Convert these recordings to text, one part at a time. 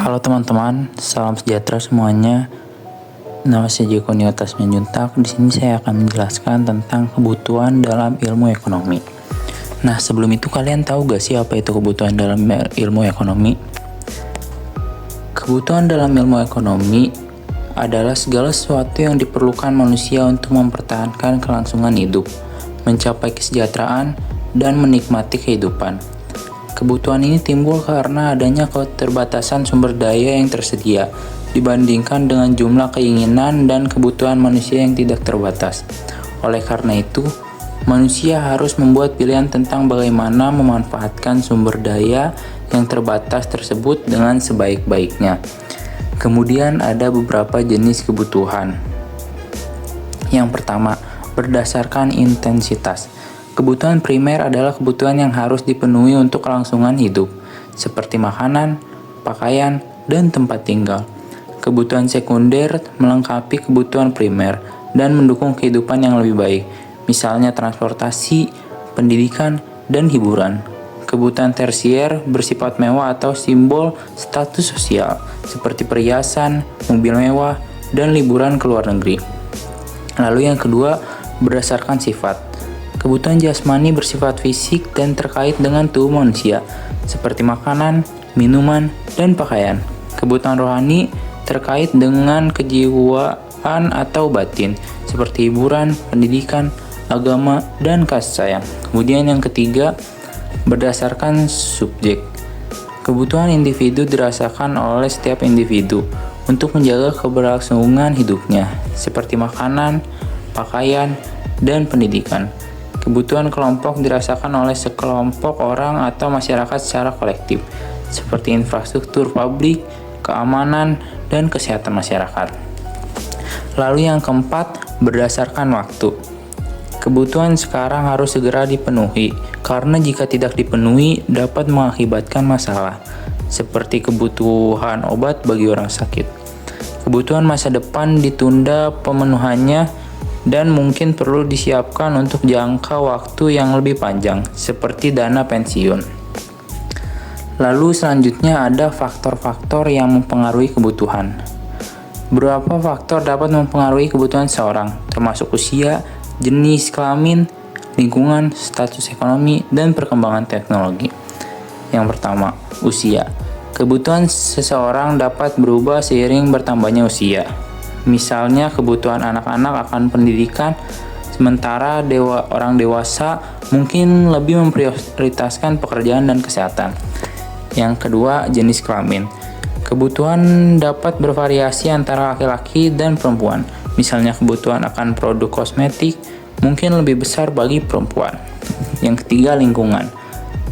Halo teman-teman, salam sejahtera semuanya. Nama saya Jeko Niotas Menjuntak. Di sini saya akan menjelaskan tentang kebutuhan dalam ilmu ekonomi. Nah, sebelum itu kalian tahu gak sih apa itu kebutuhan dalam ilmu ekonomi? Kebutuhan dalam ilmu ekonomi adalah segala sesuatu yang diperlukan manusia untuk mempertahankan kelangsungan hidup, mencapai kesejahteraan, dan menikmati kehidupan. Kebutuhan ini timbul karena adanya keterbatasan sumber daya yang tersedia dibandingkan dengan jumlah keinginan dan kebutuhan manusia yang tidak terbatas. Oleh karena itu, manusia harus membuat pilihan tentang bagaimana memanfaatkan sumber daya yang terbatas tersebut dengan sebaik-baiknya. Kemudian ada beberapa jenis kebutuhan. Yang pertama, berdasarkan intensitas. Kebutuhan primer adalah kebutuhan yang harus dipenuhi untuk kelangsungan hidup, seperti makanan, pakaian, dan tempat tinggal. Kebutuhan sekunder melengkapi kebutuhan primer dan mendukung kehidupan yang lebih baik, misalnya transportasi, pendidikan, dan hiburan. Kebutuhan tersier bersifat mewah atau simbol status sosial, seperti perhiasan, mobil mewah, dan liburan ke luar negeri. Lalu yang kedua, berdasarkan sifat. Kebutuhan jasmani bersifat fisik dan terkait dengan tubuh manusia, seperti makanan, minuman, dan pakaian. Kebutuhan rohani terkait dengan kejiwaan atau batin, seperti hiburan, pendidikan, agama, dan kasih sayang. Kemudian yang ketiga, berdasarkan subjek. Kebutuhan individu dirasakan oleh setiap individu untuk menjaga keberlangsungan hidupnya, seperti makanan, pakaian, dan pendidikan. Kebutuhan kelompok dirasakan oleh sekelompok orang atau masyarakat secara kolektif, seperti infrastruktur publik, keamanan, dan kesehatan masyarakat. Lalu yang keempat, berdasarkan waktu. Kebutuhan sekarang harus segera dipenuhi, karena jika tidak dipenuhi dapat mengakibatkan masalah, seperti kebutuhan obat bagi orang sakit. Kebutuhan masa depan ditunda pemenuhannya dan mungkin perlu disiapkan untuk jangka waktu yang lebih panjang, seperti dana pensiun. Lalu selanjutnya ada faktor-faktor yang mempengaruhi kebutuhan. Beberapa faktor dapat mempengaruhi kebutuhan seorang, termasuk usia, jenis kelamin, lingkungan, status ekonomi, dan perkembangan teknologi. Yang pertama, usia. Kebutuhan seseorang dapat berubah seiring bertambahnya usia. Misalnya kebutuhan anak-anak akan pendidikan, sementara orang dewasa mungkin lebih memprioritaskan pekerjaan dan kesehatan. Yang kedua, jenis kelamin. Kebutuhan dapat bervariasi antara laki-laki dan perempuan. Misalnya kebutuhan akan produk kosmetik mungkin lebih besar bagi perempuan. Yang ketiga, lingkungan.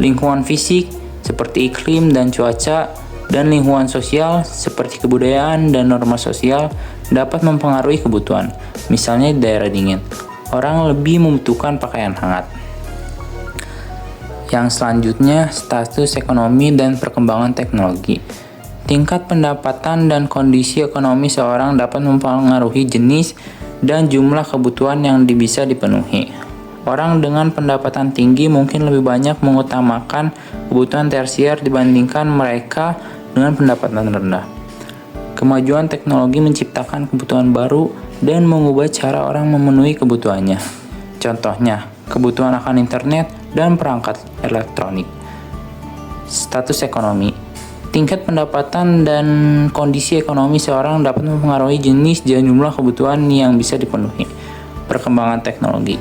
Lingkungan fisik seperti iklim dan cuaca, dan lingkungan sosial seperti kebudayaan dan norma sosial dapat mempengaruhi kebutuhan. Misalnya di daerah dingin, orang lebih membutuhkan pakaian hangat. Yang selanjutnya, status ekonomi dan perkembangan teknologi. Tingkat pendapatan dan kondisi ekonomi seorang dapat mempengaruhi jenis dan jumlah kebutuhan yang bisa dipenuhi. Orang dengan pendapatan tinggi mungkin lebih banyak mengutamakan kebutuhan tersier dibandingkan mereka dengan pendapatan rendah. Kemajuan teknologi menciptakan kebutuhan baru dan mengubah cara orang memenuhi kebutuhannya. Contohnya, kebutuhan akan internet dan perangkat elektronik. Status ekonomi. Tingkat pendapatan dan kondisi ekonomi seorang dapat mempengaruhi jenis dan jumlah kebutuhan yang bisa dipenuhi. Perkembangan teknologi.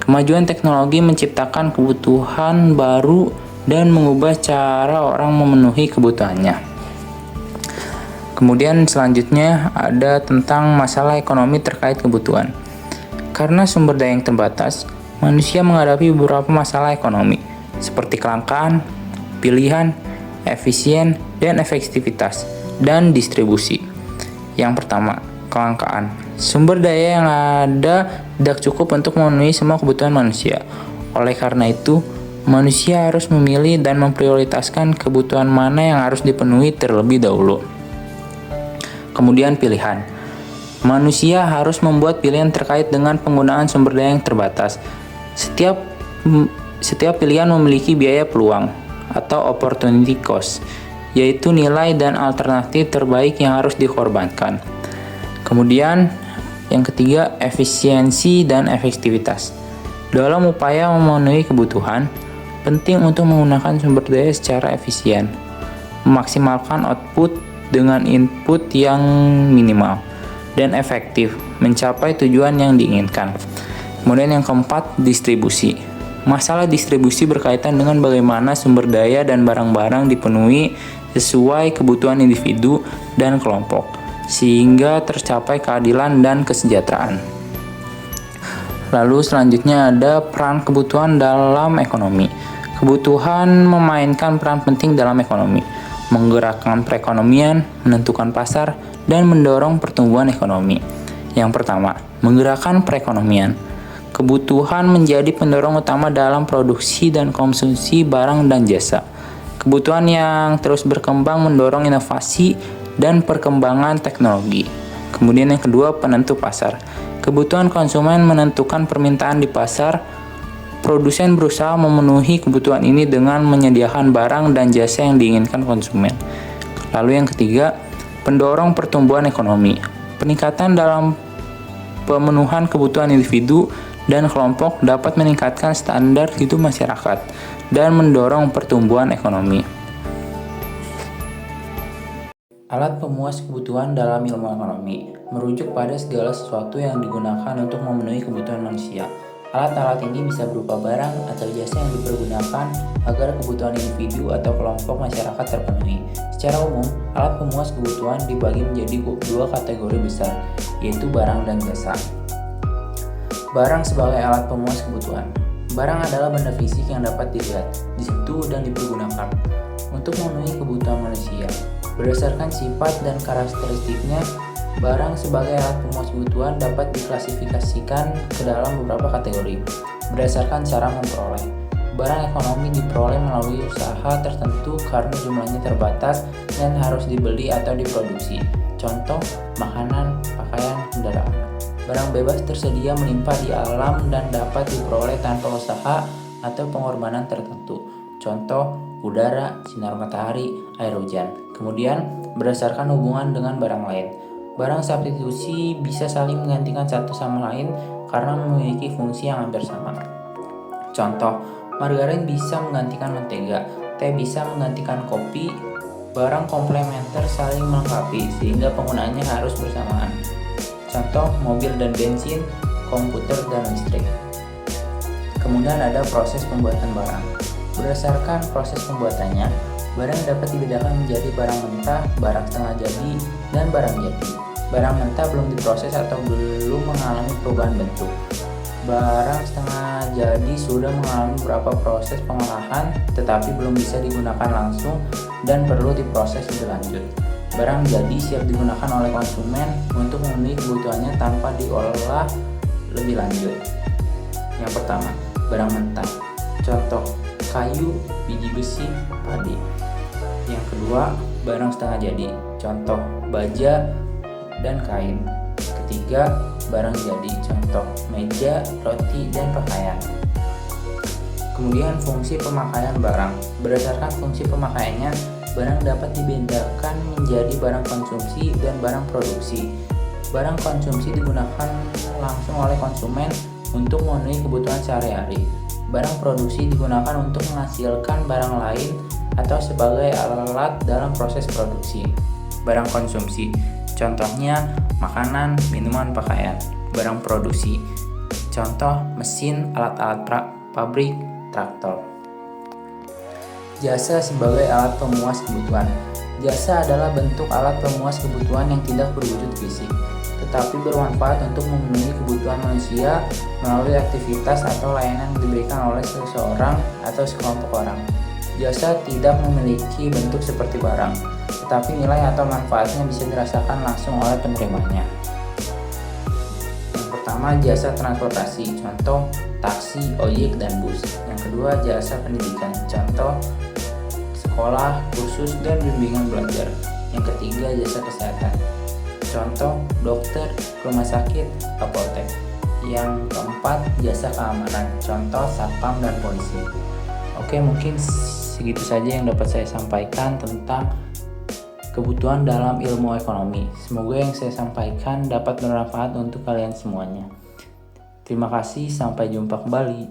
Kemajuan teknologi menciptakan kebutuhan baru dan mengubah cara orang memenuhi kebutuhannya. Kemudian selanjutnya ada tentang masalah ekonomi terkait kebutuhan. Karena sumber daya yang terbatas, manusia menghadapi beberapa masalah ekonomi, seperti kelangkaan, pilihan, efisien, dan efektivitas, dan distribusi. Yang pertama, kelangkaan. Sumber daya yang ada tidak cukup untuk memenuhi semua kebutuhan manusia. Oleh karena itu, manusia harus memilih dan memprioritaskan kebutuhan mana yang harus dipenuhi terlebih dahulu. Kemudian pilihan. Manusia harus membuat pilihan terkait dengan penggunaan sumber daya yang terbatas. Setiap pilihan memiliki biaya peluang atau opportunity cost yaitu nilai dan alternatif terbaik yang harus dikorbankan. Kemudian, yang ketiga, efisiensi dan efektivitas. Dalam upaya memenuhi kebutuhan, penting untuk menggunakan sumber daya secara efisien, memaksimalkan output dengan input yang minimal, dan efektif mencapai tujuan yang diinginkan. Kemudian yang keempat, distribusi. Masalah distribusi berkaitan dengan bagaimana sumber daya dan barang-barang dipenuhi sesuai kebutuhan individu dan kelompok, sehingga tercapai keadilan dan kesejahteraan. Lalu selanjutnya ada peran kebutuhan dalam ekonomi. Kebutuhan memainkan peran penting dalam ekonomi, menggerakkan perekonomian, menentukan pasar, dan mendorong pertumbuhan ekonomi. Yang pertama, menggerakkan perekonomian. Kebutuhan menjadi pendorong utama dalam produksi dan konsumsi barang dan jasa. Kebutuhan yang terus berkembang mendorong inovasi dan perkembangan teknologi. Kemudian yang kedua, penentu pasar. Kebutuhan konsumen menentukan permintaan di pasar. Produsen berusaha memenuhi kebutuhan ini dengan menyediakan barang dan jasa yang diinginkan konsumen. Lalu yang ketiga, pendorong pertumbuhan ekonomi. Peningkatan dalam pemenuhan kebutuhan individu dan kelompok dapat meningkatkan standar hidup masyarakat dan mendorong pertumbuhan ekonomi. Alat pemuas kebutuhan dalam ilmu ekonomi merujuk pada segala sesuatu yang digunakan untuk memenuhi kebutuhan manusia. Alat-alat ini bisa berupa barang atau jasa yang dipergunakan agar kebutuhan individu atau kelompok masyarakat terpenuhi. Secara umum, alat pemuas kebutuhan dibagi menjadi dua kategori besar, yaitu barang dan jasa. Barang sebagai alat pemuas kebutuhan. Barang adalah benda fisik yang dapat dilihat, disentuh, dan dipergunakan untuk memenuhi kebutuhan manusia. Berdasarkan sifat dan karakteristiknya, barang sebagai alat pemuas kebutuhan dapat diklasifikasikan ke dalam beberapa kategori berdasarkan cara memperoleh. Barang ekonomi diperoleh melalui usaha tertentu karena jumlahnya terbatas dan harus dibeli atau diproduksi. Contoh, makanan, pakaian, kendaraan. Barang bebas tersedia melimpah di alam dan dapat diperoleh tanpa usaha atau pengorbanan tertentu. Contoh, udara, sinar matahari, air hujan. Kemudian, berdasarkan hubungan dengan barang lain. Barang substitusi bisa saling menggantikan satu sama lain karena memiliki fungsi yang hampir sama. Contoh, margarin bisa menggantikan mentega, teh bisa menggantikan kopi. Barang komplementer saling melengkapi sehingga penggunaannya harus bersamaan. Contoh, mobil dan bensin, komputer dan listrik. Kemudian ada proses pembuatan barang. Berdasarkan proses pembuatannya, barang dapat dibedakan menjadi barang mentah, barang setengah jadi, dan barang jadi. Barang mentah belum diproses atau belum mengalami perubahan bentuk. Barang setengah jadi sudah mengalami beberapa proses pengolahan, tetapi belum bisa digunakan langsung dan perlu diproses lebih lanjut. Barang jadi siap digunakan oleh konsumen untuk memenuhi kebutuhannya tanpa diolah lebih lanjut. Yang pertama, barang mentah. Contoh, kayu, biji besi, padi. Yang kedua, barang setengah jadi. Contoh, baja dan kain. Ketiga, barang jadi. Contoh, meja, roti, dan pakaian. Kemudian fungsi pemakaian barang. Berdasarkan fungsi pemakaiannya, barang dapat dibedakan menjadi barang konsumsi dan barang produksi. Barang konsumsi digunakan langsung oleh konsumen untuk memenuhi kebutuhan sehari-hari. Barang produksi digunakan untuk menghasilkan barang lain atau sebagai alat dalam proses produksi. Barang konsumsi, contohnya makanan, minuman, pakaian. Barang produksi, contoh mesin, alat-alat pabrik, traktor. Jasa sebagai alat pemuas kebutuhan. Jasa adalah bentuk alat pemuas kebutuhan yang tidak berwujud fisik, tetapi bermanfaat untuk memenuhi kebutuhan manusia melalui aktivitas atau layanan yang diberikan oleh seseorang atau sekelompok orang. Jasa tidak memiliki bentuk seperti barang, tetapi nilai atau manfaatnya bisa dirasakan langsung oleh penerimanya. Yang pertama, jasa transportasi, contoh taksi, ojek, dan bus. Yang kedua, jasa pendidikan, contoh sekolah, kursus, dan bimbingan belajar. Yang ketiga, jasa kesehatan, contoh dokter, rumah sakit, apotek. Yang keempat, jasa keamanan, contoh satpam dan polisi. Oke, mungkin segitu saja yang dapat saya sampaikan tentang kebutuhan dalam ilmu ekonomi. Semoga yang saya sampaikan dapat bermanfaat untuk kalian semuanya. Terima kasih, sampai jumpa kembali.